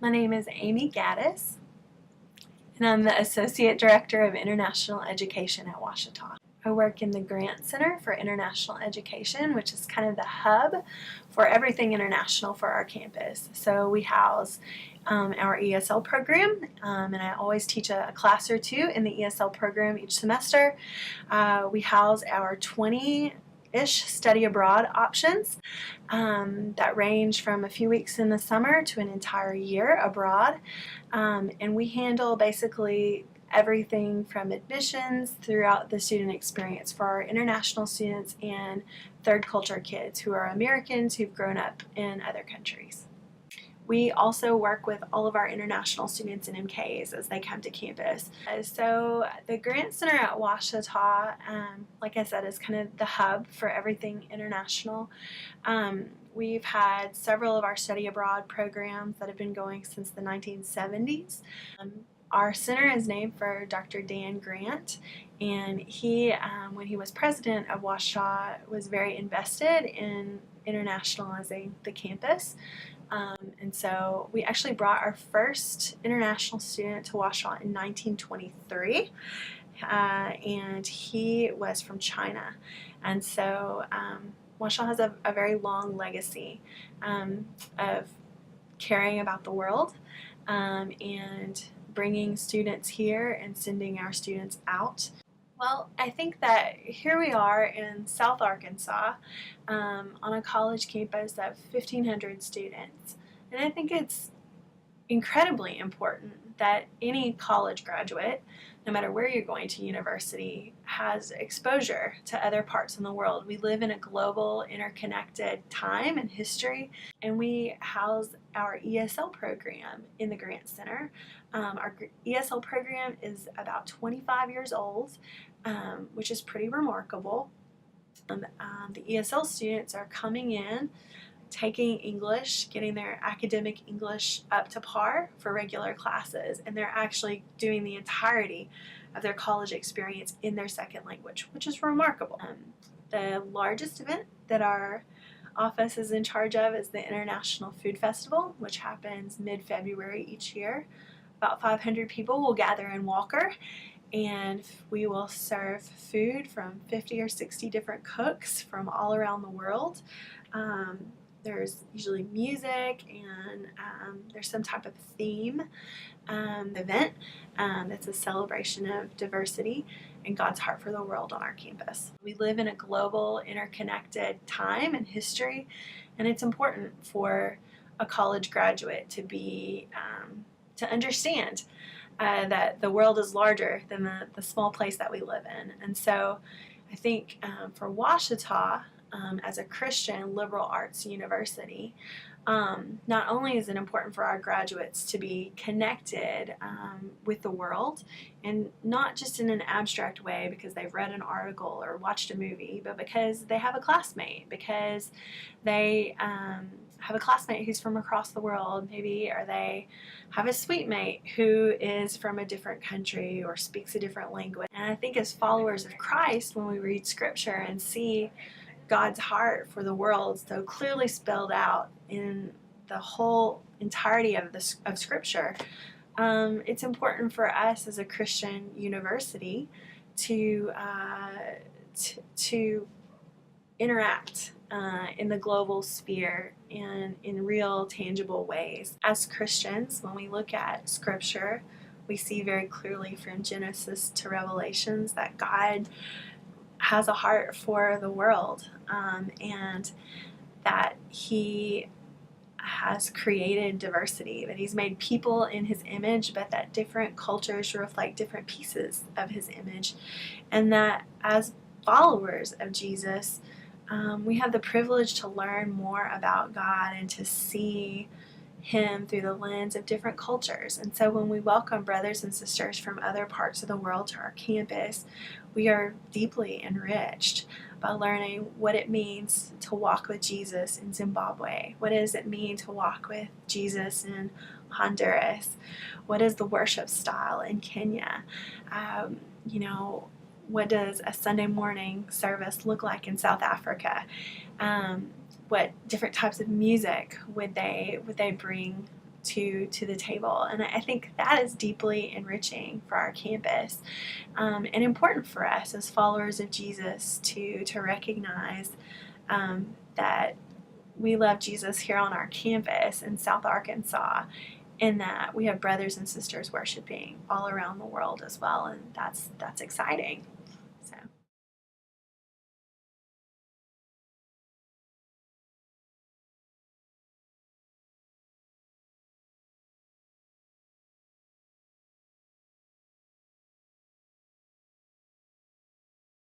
My name is Amy Gaddis, and I'm the Associate Director of International Education at Ouachita. I work in the Grant Center for International Education, which is kind of the hub for everything international for our campus. So we house our ESL program, and I always teach a class or two in the ESL program each semester. We house our 20-ish study abroad options that range from a few weeks in the summer to an entire year abroad. And we handle basically everything from admissions throughout the student experience for our international students and third culture kids who are Americans who've grown up in other countries. We also work with all of our international students and MKs as they come to campus. So the Grant Center at Ouachita, like I said, is kind of the hub for everything international. We've had several of our study abroad programs that have been going since the 1970s. Our center is named for Dr. Dan Grant, and he, when he was president of Ouachita, was very invested in internationalizing the campus. And so we actually brought our first international student to Ouachita in 1923, and he was from China. And so Ouachita has a very long legacy of caring about the world and bringing students here and sending our students out. Well, I think that here we are in South Arkansas on a college campus of 1,500 students. And I think it's incredibly important that any college graduate, no matter where you're going to university, has exposure to other parts in the world. We live in a global, interconnected time and history, and we house our ESL program in the Grant Center. Our ESL program is about 25 years old, which is pretty remarkable. The ESL students are coming in, taking English, getting their academic English up to par for regular classes, and they're actually doing the entirety of their college experience in their second language, which is remarkable. The largest event that our office is in charge of is the International Food Festival, which happens mid-February each year. About 500 people will gather in Walker, and we will serve food from 50 or 60 different cooks from all around the world. There's usually music, and there's some type of theme event that's a celebration of diversity and God's heart for the world on our campus. We live in a global, interconnected time and history, and it's important for a college graduate to be to understand that the world is larger than the small place that we live in. And so I think for Ouachita, as a Christian liberal arts university, not only is it important for our graduates to be connected with the world, and not just in an abstract way because they've read an article or watched a movie, but because they have a classmate, because they have a classmate who's from across the world, maybe, or they have a suite mate who is from a different country or speaks a different language. And I think as followers of Christ, when we read scripture and see God's heart for the world so clearly spelled out in the whole entirety of Scripture, it's important for us as a Christian university to interact in the global sphere and in real tangible ways. As Christians, when we look at Scripture, we see very clearly from Genesis to Revelations that God has a heart for the world, and that He has created diversity, that He's made people in His image, but that different cultures reflect different pieces of His image, and that as followers of Jesus, we have the privilege to learn more about God and to see Him through the lens of different cultures. And so when we welcome brothers and sisters from other parts of the world to our campus, we are deeply enriched by learning what it means to walk with Jesus in Zimbabwe. What does it mean to walk with Jesus in Honduras? What is the worship style in Kenya? What does a Sunday morning service look like in South Africa? What different types of music would they bring to the table. And I think that is deeply enriching for our campus, and important for us as followers of Jesus to recognize that we love Jesus here on our campus in South Arkansas, and that we have brothers and sisters worshiping all around the world as well, and that's exciting.